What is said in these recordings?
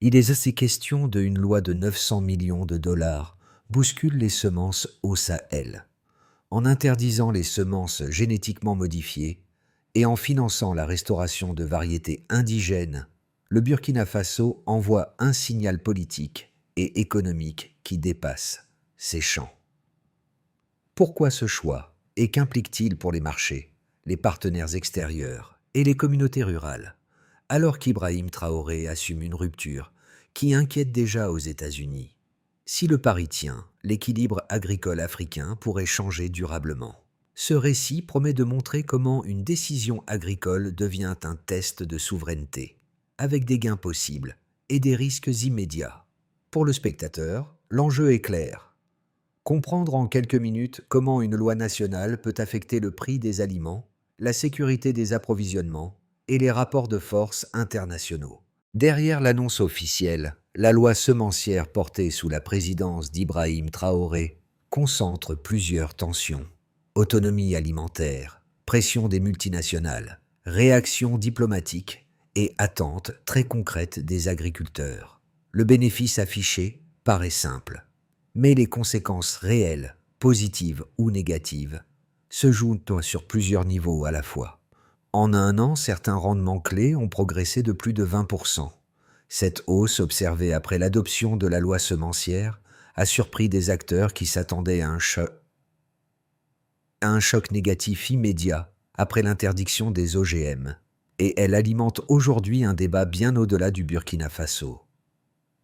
Il est aussi question d'une loi de 900 millions de dollars bouscule les semences au Sahel. En interdisant les semences génétiquement modifiées et en finançant la restauration de variétés indigènes, le Burkina Faso envoie un signal politique et économique qui dépasse ses champs. Pourquoi ce choix et qu'implique-t-il pour les marchés, les partenaires extérieurs et les communautés rurales, alors qu'Ibrahim Traoré assume une rupture qui inquiète déjà aux États-Unis? Si le pari tient, l'équilibre agricole africain pourrait changer durablement. Ce récit promet de montrer comment une décision agricole devient un test de souveraineté, avec des gains possibles et des risques immédiats. Pour le spectateur, l'enjeu est clair. Comprendre en quelques minutes comment une loi nationale peut affecter le prix des aliments, la sécurité des approvisionnements et les rapports de force internationaux. Derrière l'annonce officielle, la loi semencière portée sous la présidence d'Ibrahim Traoré concentre plusieurs tensions. Autonomie alimentaire, pression des multinationales, réaction diplomatique et attentes très concrètes des agriculteurs. Le bénéfice affiché paraît simple, mais les conséquences réelles, positives ou négatives, se jouent sur plusieurs niveaux à la fois. En un an, certains rendements clés ont progressé de plus de 20%. Cette hausse, observée après l'adoption de la loi semencière, a surpris des acteurs qui s'attendaient à un choc négatif immédiat après l'interdiction des OGM, et elle alimente aujourd'hui un débat bien au-delà du Burkina Faso.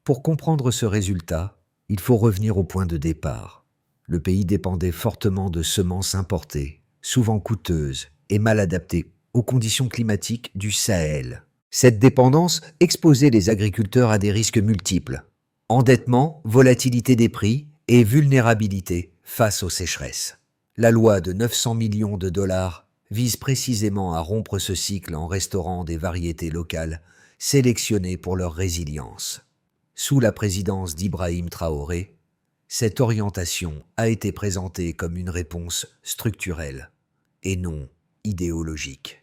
Pour comprendre ce résultat, il faut revenir au point de départ. Le pays dépendait fortement de semences importées, souvent coûteuses et mal adaptées aux conditions climatiques du Sahel. Cette dépendance exposait les agriculteurs à des risques multiples: endettement, volatilité des prix et vulnérabilité face aux sécheresses. La loi de 900 millions de dollars vise précisément à rompre ce cycle en restaurant des variétés locales sélectionnées pour leur résilience. Sous la présidence d'Ibrahim Traoré, cette orientation a été présentée comme une réponse structurelle et non idéologique.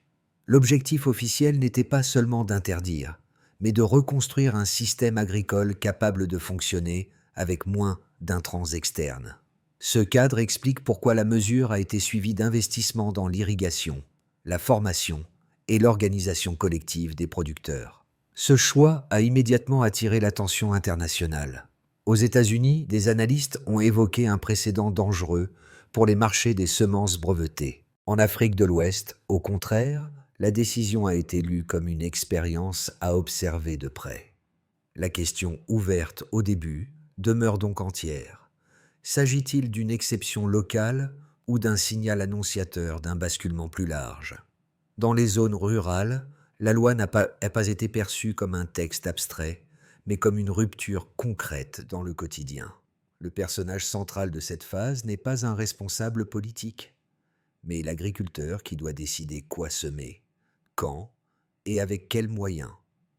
L'objectif officiel n'était pas seulement d'interdire, mais de reconstruire un système agricole capable de fonctionner avec moins d'intrants externes. Ce cadre explique pourquoi la mesure a été suivie d'investissements dans l'irrigation, la formation et l'organisation collective des producteurs. Ce choix a immédiatement attiré l'attention internationale. Aux États-Unis, des analystes ont évoqué un précédent dangereux pour les marchés des semences brevetées. En Afrique de l'Ouest, au contraire, la décision a été lue comme une expérience à observer de près. La question ouverte au début demeure donc entière. S'agit-il d'une exception locale ou d'un signal annonciateur d'un basculement plus large? Dans les zones rurales, la loi n'a pas été perçue comme un texte abstrait, mais comme une rupture concrète dans le quotidien. Le personnage central de cette phase n'est pas un responsable politique, mais l'agriculteur qui doit décider quoi semer, quand et avec quels moyens.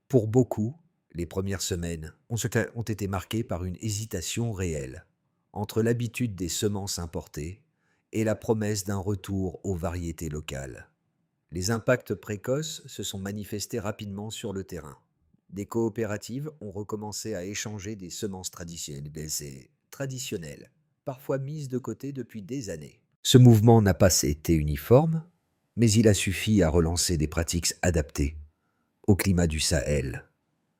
Pour beaucoup, les premières semaines ont été marquées par une hésitation réelle entre l'habitude des semences importées et la promesse d'un retour aux variétés locales. Les impacts précoces se sont manifestés rapidement sur le terrain. Des coopératives ont recommencé à échanger des semences traditionnelles, parfois mises de côté depuis des années. Ce mouvement n'a pas été uniforme, mais il a suffi à relancer des pratiques adaptées au climat du Sahel,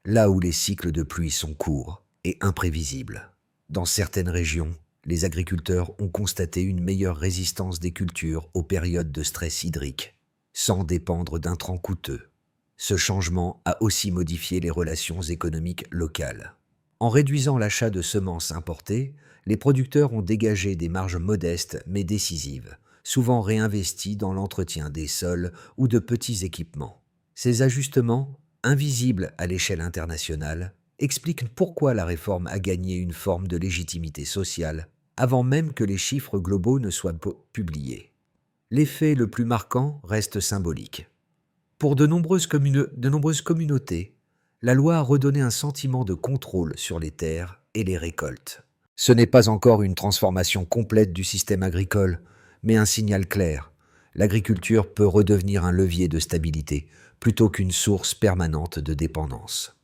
là où les cycles de pluie sont courts et imprévisibles. Dans certaines régions, les agriculteurs ont constaté une meilleure résistance des cultures aux périodes de stress hydrique, sans dépendre d'intrants coûteux. Ce changement a aussi modifié les relations économiques locales. En réduisant l'achat de semences importées, les producteurs ont dégagé des marges modestes mais décisives, souvent réinvesties dans l'entretien des sols ou de petits équipements. Ces ajustements, invisibles à l'échelle internationale, expliquent pourquoi la réforme a gagné une forme de légitimité sociale avant même que les chiffres globaux ne soient publiés. L'effet le plus marquant reste symbolique. Pour de nombreuses communautés, la loi a redonné un sentiment de contrôle sur les terres et les récoltes. Ce n'est pas encore une transformation complète du système agricole, mais un signal clair. L'agriculture peut redevenir un levier de stabilité plutôt qu'une source permanente de dépendance.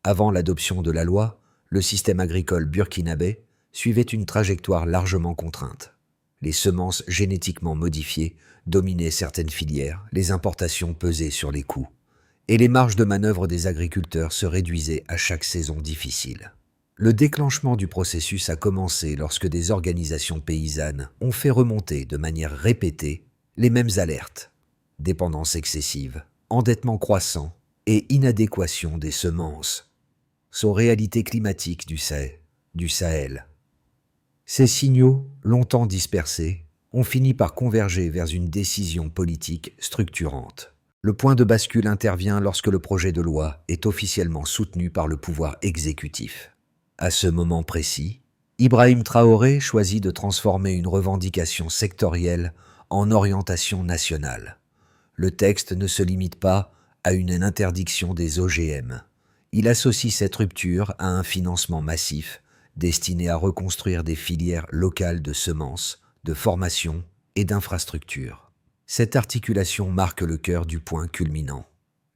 Avant l'adoption de la loi, le système agricole burkinabé suivait une trajectoire largement contrainte. Les semences génétiquement modifiées dominaient certaines filières, les importations pesaient sur les coûts, et les marges de manœuvre des agriculteurs se réduisaient à chaque saison difficile. Le déclenchement du processus a commencé lorsque des organisations paysannes ont fait remonter de manière répétée les mêmes alertes: dépendance excessive, endettement croissant et inadéquation des semences, aux réalités climatiques du Sahel. Ces signaux, longtemps dispersés, ont fini par converger vers une décision politique structurante. Le point de bascule intervient lorsque le projet de loi est officiellement soutenu par le pouvoir exécutif. À ce moment précis, Ibrahim Traoré choisit de transformer une revendication sectorielle en orientation nationale. Le texte ne se limite pas à une interdiction des OGM. Il associe cette rupture à un financement massif destiné à reconstruire des filières locales de semences, de formation et d'infrastructures. Cette articulation marque le cœur du point culminant.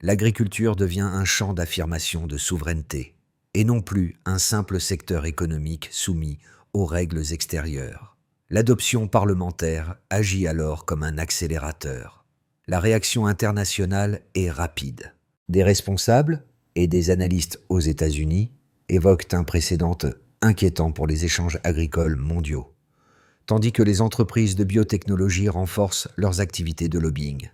L'agriculture devient un champ d'affirmation de souveraineté, et non plus un simple secteur économique soumis aux règles extérieures. L'adoption parlementaire agit alors comme un accélérateur. La réaction internationale est rapide. Des responsables et des analystes aux États-Unis évoquent un précédent inquiétant pour les échanges agricoles mondiaux, tandis que les entreprises de biotechnologie renforcent leurs activités de lobbying.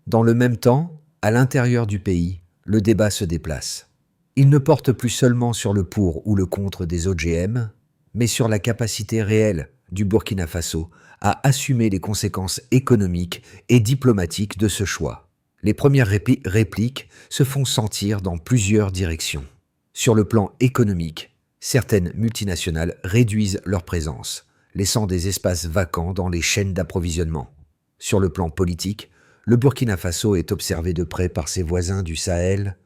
Dans le même temps, à l'intérieur du pays, le débat se déplace. Il ne porte plus seulement sur le pour ou le contre des OGM, mais sur la capacité réelle du Burkina Faso à assumer les conséquences économiques et diplomatiques de ce choix. Les premières répliques se font sentir dans plusieurs directions. Sur le plan économique, certaines multinationales réduisent leur présence, laissant des espaces vacants dans les chaînes d'approvisionnement. Sur le plan politique, le Burkina Faso est observé de près par ses voisins du Sahel,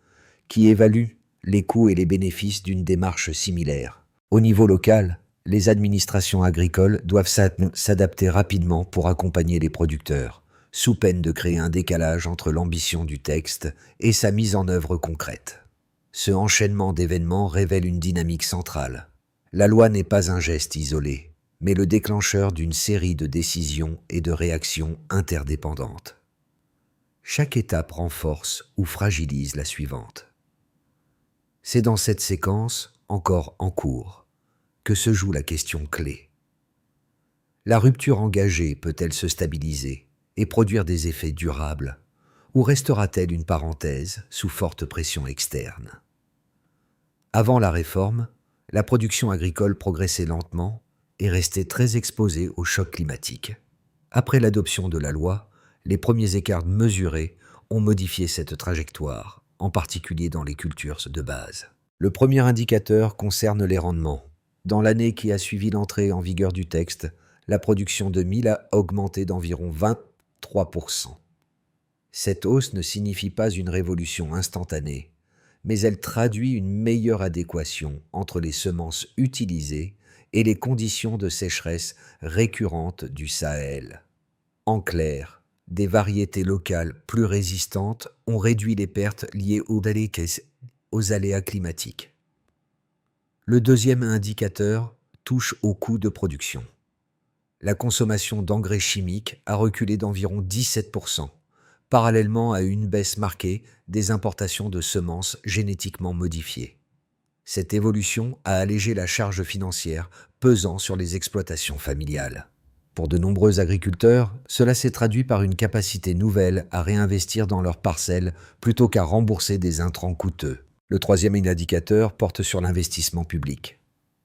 qui évaluent les coûts et les bénéfices d'une démarche similaire. Au niveau local, les administrations agricoles doivent s'adapter rapidement pour accompagner les producteurs, sous peine de créer un décalage entre l'ambition du texte et sa mise en œuvre concrète. Ce enchaînement d'événements révèle une dynamique centrale. La loi n'est pas un geste isolé, mais le déclencheur d'une série de décisions et de réactions interdépendantes. Chaque étape renforce ou fragilise la suivante. C'est dans cette séquence, encore en cours, que se joue la question clé. La rupture engagée peut-elle se stabiliser et produire des effets durables, ou restera-t-elle une parenthèse sous forte pression externe? Avant la réforme, la production agricole progressait lentement et restait très exposée au choc climatique. Après l'adoption de la loi, les premiers écarts mesurés ont modifié cette trajectoire, en particulier dans les cultures de base. Le premier indicateur concerne les rendements. Dans l'année qui a suivi l'entrée en vigueur du texte, la production de mil a augmenté d'environ 23%. Cette hausse ne signifie pas une révolution instantanée, mais elle traduit une meilleure adéquation entre les semences utilisées et les conditions de sécheresse récurrentes du Sahel. En clair, des variétés locales plus résistantes ont réduit les pertes liées aux aléas climatiques. Le deuxième indicateur touche au coût de production. La consommation d'engrais chimiques a reculé d'environ 17%, parallèlement à une baisse marquée des importations de semences génétiquement modifiées. Cette évolution a allégé la charge financière pesant sur les exploitations familiales. Pour de nombreux agriculteurs, cela s'est traduit par une capacité nouvelle à réinvestir dans leurs parcelles plutôt qu'à rembourser des intrants coûteux. Le troisième indicateur porte sur l'investissement public.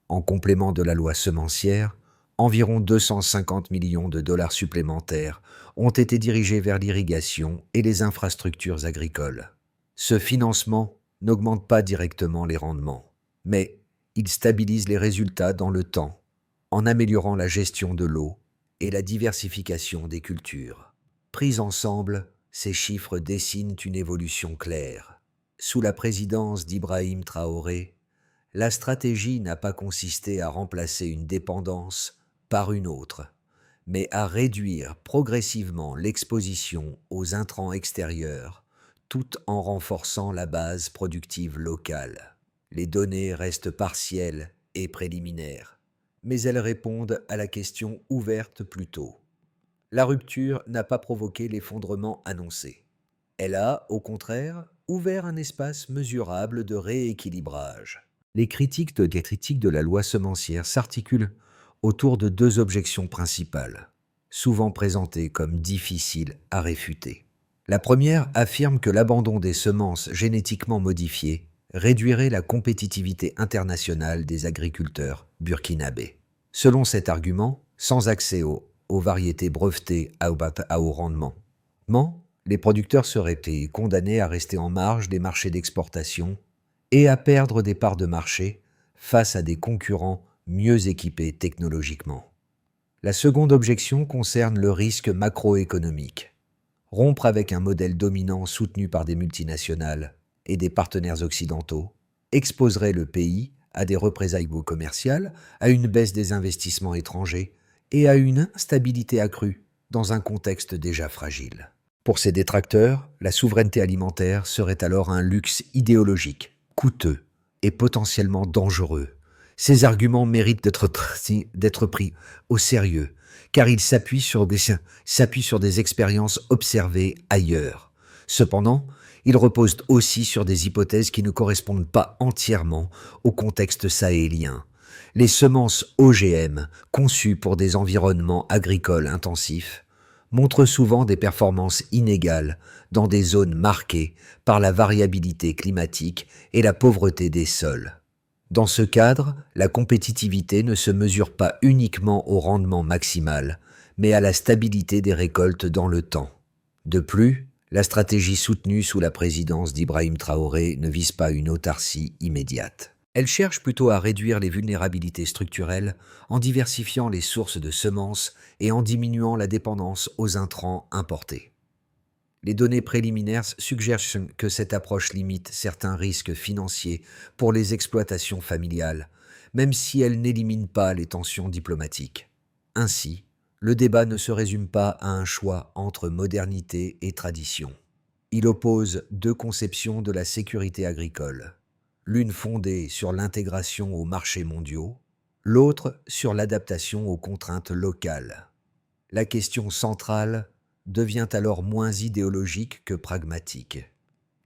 En complément de la loi semencière, environ 250 millions de dollars supplémentaires ont été dirigés vers l'irrigation et les infrastructures agricoles. Ce financement n'augmente pas directement les rendements, mais il stabilise les résultats dans le temps, en améliorant la gestion de l'eau et la diversification des cultures. Pris ensemble, ces chiffres dessinent une évolution claire. Sous la présidence d'Ibrahim Traoré, la stratégie n'a pas consisté à remplacer une dépendance par une autre, mais à réduire progressivement l'exposition aux intrants extérieurs, tout en renforçant la base productive locale. Les données restent partielles et préliminaires, mais elles répondent à la question ouverte plus tôt. La rupture n'a pas provoqué l'effondrement annoncé. Elle a, au contraire, ouvert un espace mesurable de rééquilibrage. Les critiques de la loi semencière s'articulent autour de deux objections principales, souvent présentées comme difficiles à réfuter. La première affirme que l'abandon des semences génétiquement modifiées réduirait la compétitivité internationale des agriculteurs burkinabés. Selon cet argument, sans accès aux variétés brevetées à haut rendement, les producteurs seraient condamnés à rester en marge des marchés d'exportation et à perdre des parts de marché face à des concurrents mieux équipés technologiquement. La seconde objection concerne le risque macroéconomique. Rompre avec un modèle dominant soutenu par des multinationales et des partenaires occidentaux exposerait le pays à des représailles commerciales, à une baisse des investissements étrangers et à une instabilité accrue dans un contexte déjà fragile. Pour ces détracteurs, la souveraineté alimentaire serait alors un luxe idéologique, coûteux et potentiellement dangereux. Ces arguments méritent d'être pris au sérieux, car ils s'appuient sur des expériences observées ailleurs. Cependant, ils reposent aussi sur des hypothèses qui ne correspondent pas entièrement au contexte sahélien. Les semences OGM, conçues pour des environnements agricoles intensifs, montrent souvent des performances inégales dans des zones marquées par la variabilité climatique et la pauvreté des sols. Dans ce cadre, la compétitivité ne se mesure pas uniquement au rendement maximal, mais à la stabilité des récoltes dans le temps. De plus, la stratégie soutenue sous la présidence d'Ibrahim Traoré ne vise pas une autarcie immédiate. Elle cherche plutôt à réduire les vulnérabilités structurelles en diversifiant les sources de semences et en diminuant la dépendance aux intrants importés. Les données préliminaires suggèrent que cette approche limite certains risques financiers pour les exploitations familiales, même si elle n'élimine pas les tensions diplomatiques. Ainsi, le débat ne se résume pas à un choix entre modernité et tradition. Il oppose deux conceptions de la sécurité agricole, l'une fondée sur l'intégration aux marchés mondiaux, l'autre sur l'adaptation aux contraintes locales. La question centrale devient alors moins idéologique que pragmatique.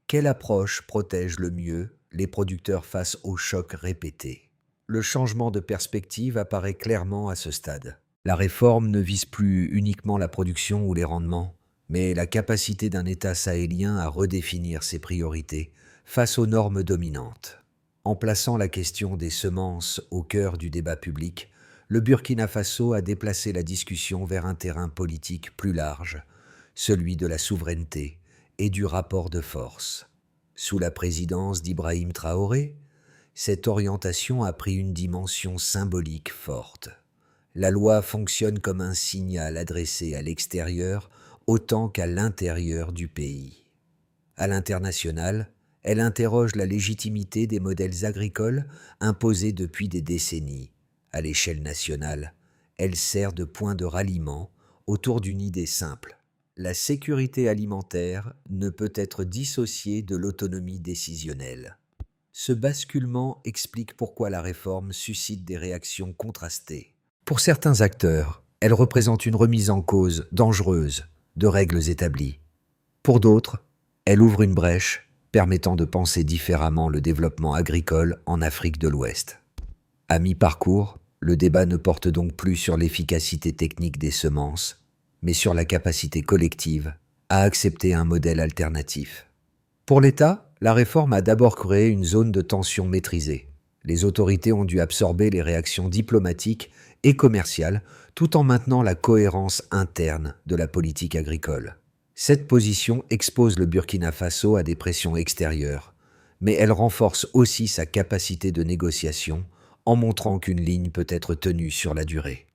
Quelle approche protège le mieux les producteurs face aux chocs répétés? Le changement de perspective apparaît clairement à ce stade. La réforme ne vise plus uniquement la production ou les rendements, mais la capacité d'un État sahélien à redéfinir ses priorités face aux normes dominantes. En plaçant la question des semences au cœur du débat public, le Burkina Faso a déplacé la discussion vers un terrain politique plus large, celui de la souveraineté et du rapport de force. Sous la présidence d'Ibrahim Traoré, cette orientation a pris une dimension symbolique forte. La loi fonctionne comme un signal adressé à l'extérieur autant qu'à l'intérieur du pays. À l'international, elle interroge la légitimité des modèles agricoles imposés depuis des décennies. À l'échelle nationale, elle sert de point de ralliement autour d'une idée simple. La sécurité alimentaire ne peut être dissociée de l'autonomie décisionnelle. Ce basculement explique pourquoi la réforme suscite des réactions contrastées. Pour certains acteurs, elle représente une remise en cause dangereuse de règles établies. Pour d'autres, elle ouvre une brèche permettant de penser différemment le développement agricole en Afrique de l'Ouest. À mi-parcours, le débat ne porte donc plus sur l'efficacité technique des semences, mais sur la capacité collective à accepter un modèle alternatif. Pour l'État, la réforme a d'abord créé une zone de tension maîtrisée. Les autorités ont dû absorber les réactions diplomatiques et commerciales tout en maintenant la cohérence interne de la politique agricole. Cette position expose le Burkina Faso à des pressions extérieures, mais elle renforce aussi sa capacité de négociation en montrant qu'une ligne peut être tenue sur la durée.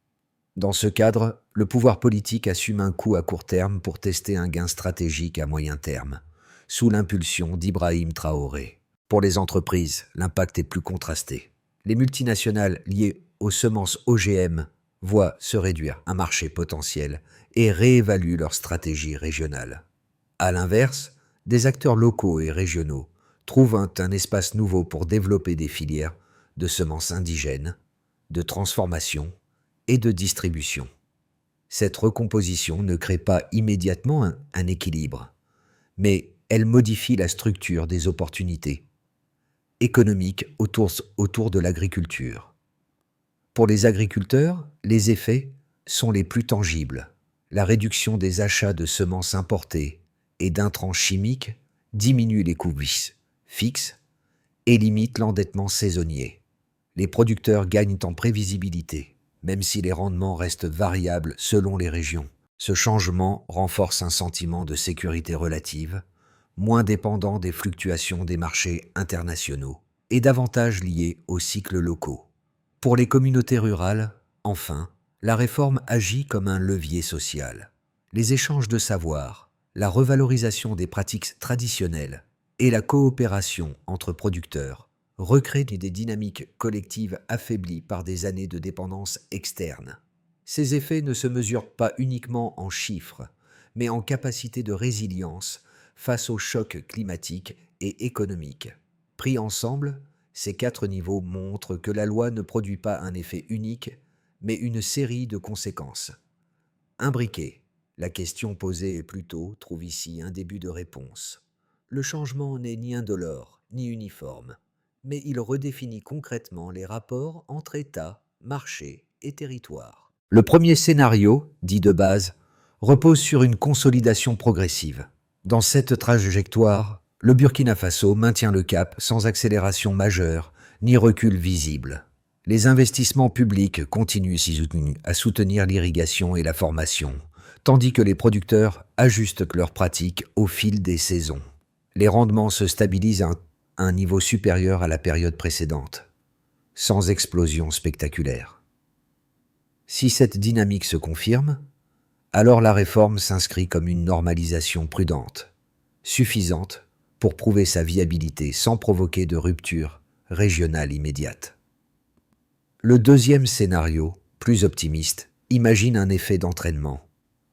Dans ce cadre, le pouvoir politique assume un coût à court terme pour tester un gain stratégique à moyen terme, sous l'impulsion d'Ibrahim Traoré. Pour les entreprises, l'impact est plus contrasté. Les multinationales liées aux semences OGM voient se réduire un marché potentiel et réévaluent leur stratégie régionale. À l'inverse, des acteurs locaux et régionaux trouvent un espace nouveau pour développer des filières de semences indigènes, de transformation et de distribution. Cette recomposition ne crée pas immédiatement un équilibre, mais elle modifie la structure des opportunités économiques autour de l'agriculture. Pour les agriculteurs, les effets sont les plus tangibles. La réduction des achats de semences importées et d'intrants chimiques diminue les coûts fixes et limite l'endettement saisonnier. Les producteurs gagnent en prévisibilité, même si les rendements restent variables selon les régions. Ce changement renforce un sentiment de sécurité relative, moins dépendant des fluctuations des marchés internationaux et davantage lié aux cycles locaux. Pour les communautés rurales, enfin, la réforme agit comme un levier social. Les échanges de savoir, la revalorisation des pratiques traditionnelles et la coopération entre producteurs recréent des dynamiques collectives affaiblies par des années de dépendance externe. Ces effets ne se mesurent pas uniquement en chiffres, mais en capacité de résilience face aux chocs climatiques et économiques. Pris ensemble, ces 4 niveaux montrent que la loi ne produit pas un effet unique, mais une série de conséquences. Imbriquée, la question posée plus tôt trouve ici un début de réponse. Le changement n'est ni indolore, ni uniforme, mais il redéfinit concrètement les rapports entre État, marché et territoire. Le premier scénario, dit de base, repose sur une consolidation progressive. Dans cette trajectoire, le Burkina Faso maintient le cap sans accélération majeure ni recul visible. Les investissements publics continuent à soutenir l'irrigation et la formation, tandis que les producteurs ajustent leurs pratiques au fil des saisons. Les rendements se stabilisent à un niveau supérieur à la période précédente, sans explosion spectaculaire. Si cette dynamique se confirme, alors la réforme s'inscrit comme une normalisation prudente, suffisante pour prouver sa viabilité sans provoquer de rupture régionale immédiate. Le deuxième scénario, plus optimiste, imagine un effet d'entraînement.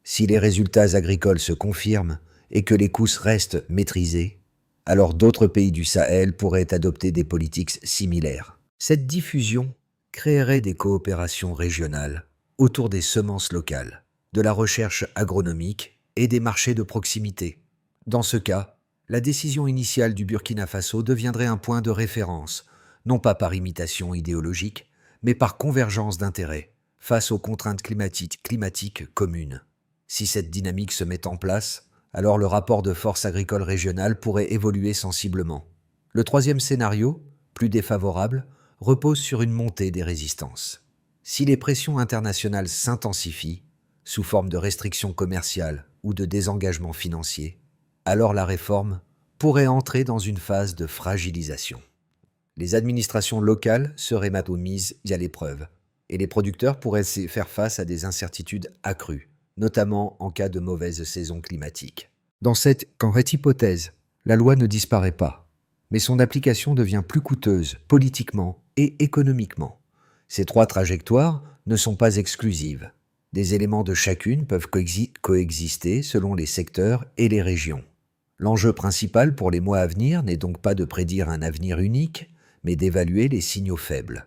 Si les résultats agricoles se confirment et que les coûts restent maîtrisés, alors d'autres pays du Sahel pourraient adopter des politiques similaires. Cette diffusion créerait des coopérations régionales autour des semences locales, de la recherche agronomique et des marchés de proximité. Dans ce cas, la décision initiale du Burkina Faso deviendrait un point de référence, non pas par imitation idéologique, mais par convergence d'intérêts face aux contraintes climatiques communes. Si cette dynamique se met en place, alors le rapport de force agricole régionale pourrait évoluer sensiblement. Le troisième scénario, plus défavorable, repose sur une montée des résistances. Si les pressions internationales s'intensifient, sous forme de restrictions commerciales ou de désengagement financier, alors la réforme pourrait entrer dans une phase de fragilisation. Les administrations locales seraient mises à l'épreuve, et les producteurs pourraient faire face à des incertitudes accrues, notamment en cas de mauvaise saison climatique. Dans cette hypothèse, la loi ne disparaît pas, mais son application devient plus coûteuse politiquement et économiquement. Ces 3 trajectoires ne sont pas exclusives. Des éléments de chacune peuvent coexister selon les secteurs et les régions. L'enjeu principal pour les mois à venir n'est donc pas de prédire un avenir unique, mais d'évaluer les signaux faibles.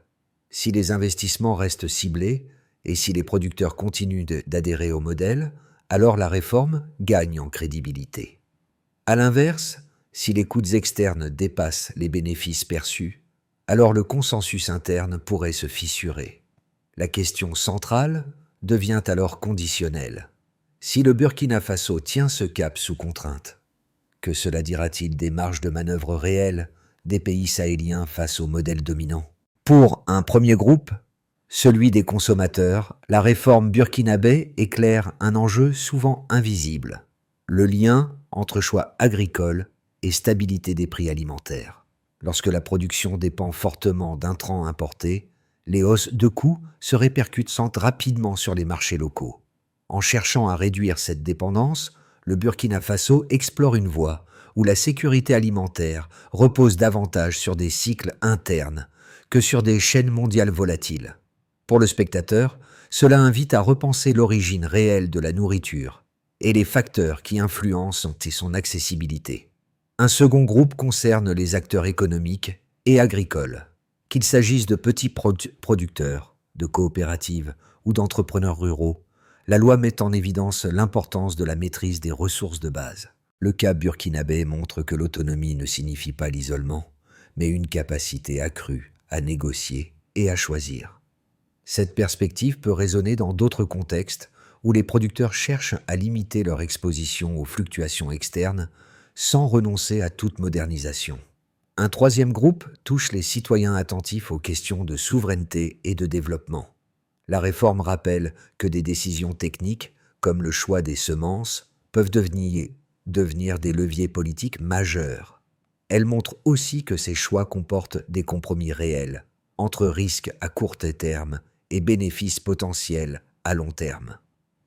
Si les investissements restent ciblés et si les producteurs continuent d'adhérer au modèle, alors la réforme gagne en crédibilité. À l'inverse, si les coûts externes dépassent les bénéfices perçus, alors le consensus interne pourrait se fissurer. La question centrale devient alors conditionnelle. Si le Burkina Faso tient ce cap sous contrainte, que cela dira-t-il des marges de manœuvre réelles des pays sahéliens face au modèle dominant? Pour un premier groupe, celui des consommateurs, la réforme burkinabé éclaire un enjeu souvent invisible, le lien entre choix agricole et stabilité des prix alimentaires. Lorsque la production dépend fortement d'intrants importés, les hausses de coûts se répercutent rapidement sur les marchés locaux. En cherchant à réduire cette dépendance, le Burkina Faso explore une voie où la sécurité alimentaire repose davantage sur des cycles internes que sur des chaînes mondiales volatiles. Pour le spectateur, cela invite à repenser l'origine réelle de la nourriture et les facteurs qui influencent son accessibilité. Un second groupe concerne les acteurs économiques et agricoles, qu'il s'agisse de petits producteurs, de coopératives ou d'entrepreneurs ruraux. La loi met en évidence l'importance de la maîtrise des ressources de base. Le cas burkinabé montre que l'autonomie ne signifie pas l'isolement, mais une capacité accrue à négocier et à choisir. Cette perspective peut résonner dans d'autres contextes où les producteurs cherchent à limiter leur exposition aux fluctuations externes sans renoncer à toute modernisation. Un troisième groupe touche les citoyens attentifs aux questions de souveraineté et de développement. La réforme rappelle que des décisions techniques, comme le choix des semences, peuvent devenir des leviers politiques majeurs. Elle montre aussi que ces choix comportent des compromis réels entre risques à court terme et bénéfices potentiels à long terme.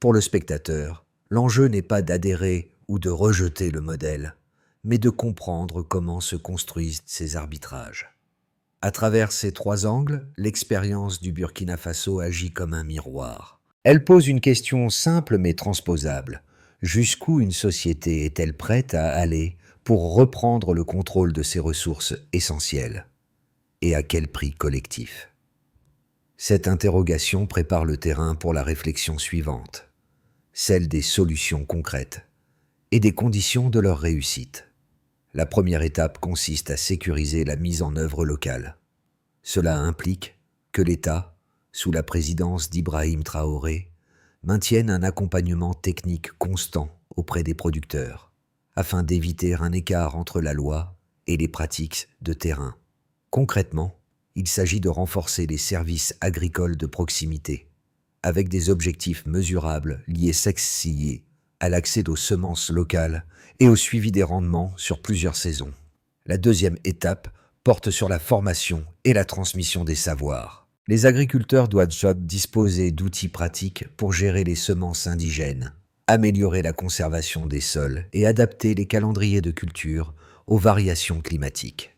Pour le spectateur, l'enjeu n'est pas d'adhérer ou de rejeter le modèle, mais de comprendre comment se construisent ces arbitrages. À travers ces trois angles, l'expérience du Burkina Faso agit comme un miroir. Elle pose une question simple mais transposable. Jusqu'où une société est-elle prête à aller pour reprendre le contrôle de ses ressources essentielles? Et à quel prix collectif? Cette interrogation prépare le terrain pour la réflexion suivante, celle des solutions concrètes et des conditions de leur réussite. La première étape consiste à sécuriser la mise en œuvre locale. Cela implique que l'État, sous la présidence d'Ibrahim Traoré, maintienne un accompagnement technique constant auprès des producteurs, afin d'éviter un écart entre la loi et les pratiques de terrain. Concrètement, il s'agit de renforcer les services agricoles de proximité, avec des objectifs mesurables liés à l'accès aux semences locales et au suivi des rendements sur plusieurs saisons. La deuxième étape porte sur la formation et la transmission des savoirs. Les agriculteurs doivent disposer d'outils pratiques pour gérer les semences indigènes, améliorer la conservation des sols et adapter les calendriers de culture aux variations climatiques.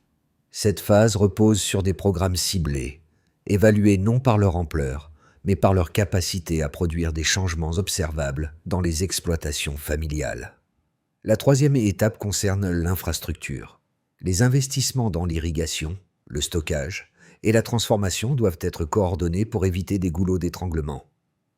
Cette phase repose sur des programmes ciblés, évalués non par leur ampleur, mais par leur capacité à produire des changements observables dans les exploitations familiales. La troisième étape concerne l'infrastructure. Les investissements dans l'irrigation, le stockage et la transformation doivent être coordonnés pour éviter des goulots d'étranglement.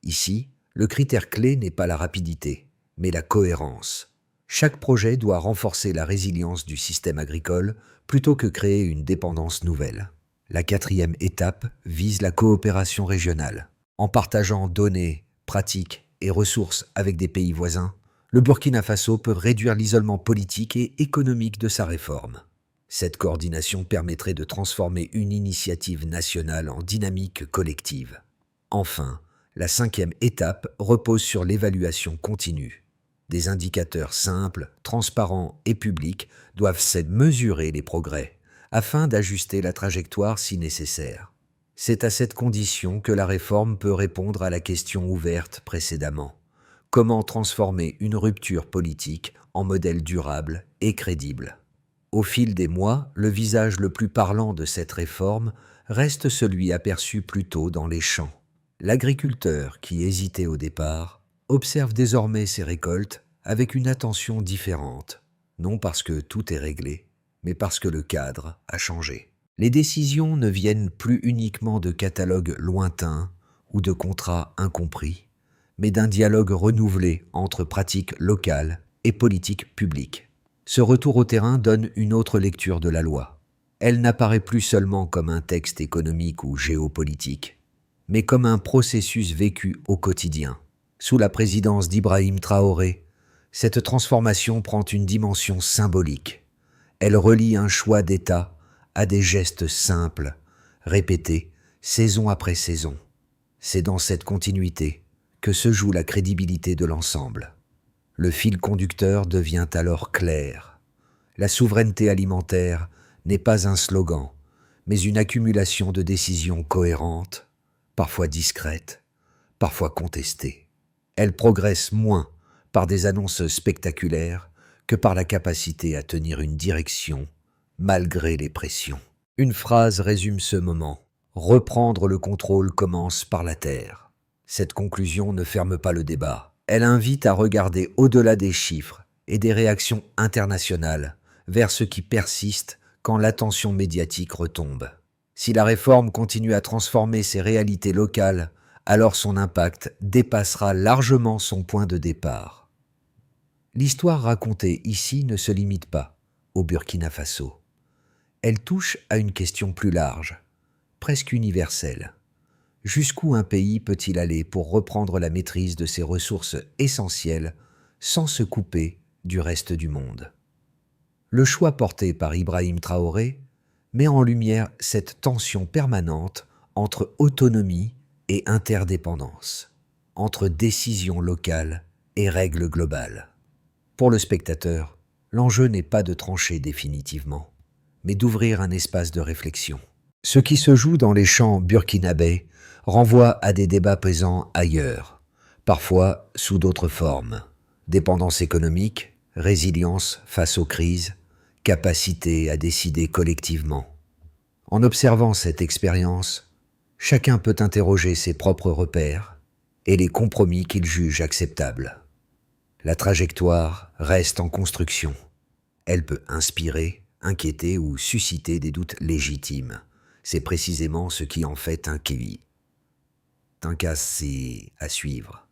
Ici, le critère clé n'est pas la rapidité, mais la cohérence. Chaque projet doit renforcer la résilience du système agricole plutôt que créer une dépendance nouvelle. La quatrième étape vise la coopération régionale. En partageant données, pratiques et ressources avec des pays voisins, le Burkina Faso peut réduire l'isolement politique et économique de sa réforme. Cette coordination permettrait de transformer une initiative nationale en dynamique collective. Enfin, la cinquième étape repose sur l'évaluation continue. Des indicateurs simples, transparents et publics doivent mesurer les progrès, afin d'ajuster la trajectoire si nécessaire. C'est à cette condition que la réforme peut répondre à la question ouverte précédemment. Comment transformer une rupture politique en modèle durable et crédible? Au fil des mois, le visage le plus parlant de cette réforme reste celui aperçu plus tôt dans les champs. L'agriculteur qui hésitait au départ observe désormais ses récoltes avec une attention différente, non parce que tout est réglé, mais parce que le cadre a changé. Les décisions ne viennent plus uniquement de catalogues lointains ou de contrats incompris, mais d'un dialogue renouvelé entre pratiques locales et politiques publiques. Ce retour au terrain donne une autre lecture de la loi. Elle n'apparaît plus seulement comme un texte économique ou géopolitique, mais comme un processus vécu au quotidien. Sous la présidence d'Ibrahim Traoré, cette transformation prend une dimension symbolique. Elle relie un choix d'État à des gestes simples, répétés, saison après saison. C'est dans cette continuité que se joue la crédibilité de l'ensemble. Le fil conducteur devient alors clair. La souveraineté alimentaire n'est pas un slogan, mais une accumulation de décisions cohérentes, parfois discrètes, parfois contestées. Elle progresse moins par des annonces spectaculaires que par la capacité à tenir une direction malgré les pressions. Une phrase résume ce moment. Reprendre le contrôle commence par la terre. Cette conclusion ne ferme pas le débat. Elle invite à regarder au-delà des chiffres et des réactions internationales vers ce qui persiste quand l'attention médiatique retombe. Si la réforme continue à transformer ces réalités locales, alors son impact dépassera largement son point de départ. L'histoire racontée ici ne se limite pas au Burkina Faso. Elle touche à une question plus large, presque universelle. Jusqu'où un pays peut-il aller pour reprendre la maîtrise de ses ressources essentielles sans se couper du reste du monde? Le choix porté par Ibrahim Traoré met en lumière cette tension permanente entre autonomie et interdépendance, entre décisions locales et règles globales. Pour le spectateur, l'enjeu n'est pas de trancher définitivement, mais d'ouvrir un espace de réflexion. Ce qui se joue dans les champs burkinabés renvoie à des débats pesants ailleurs, parfois sous d'autres formes. Dépendance économique, résilience face aux crises, capacité à décider collectivement. En observant cette expérience, chacun peut interroger ses propres repères et les compromis qu'il juge acceptables. La trajectoire reste en construction. Elle peut inspirer, inquiéter ou susciter des doutes légitimes. C'est précisément ce qui en fait un kiwi. Un cas, c'est à suivre.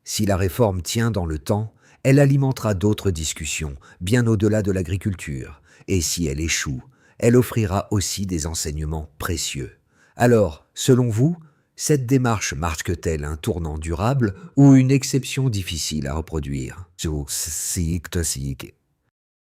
Si la réforme tient dans le temps, elle alimentera d'autres discussions, bien au-delà de l'agriculture. Et si elle échoue, elle offrira aussi des enseignements précieux. Alors, selon vous, cette démarche marque-t-elle un tournant durable ou une exception difficile à reproduire?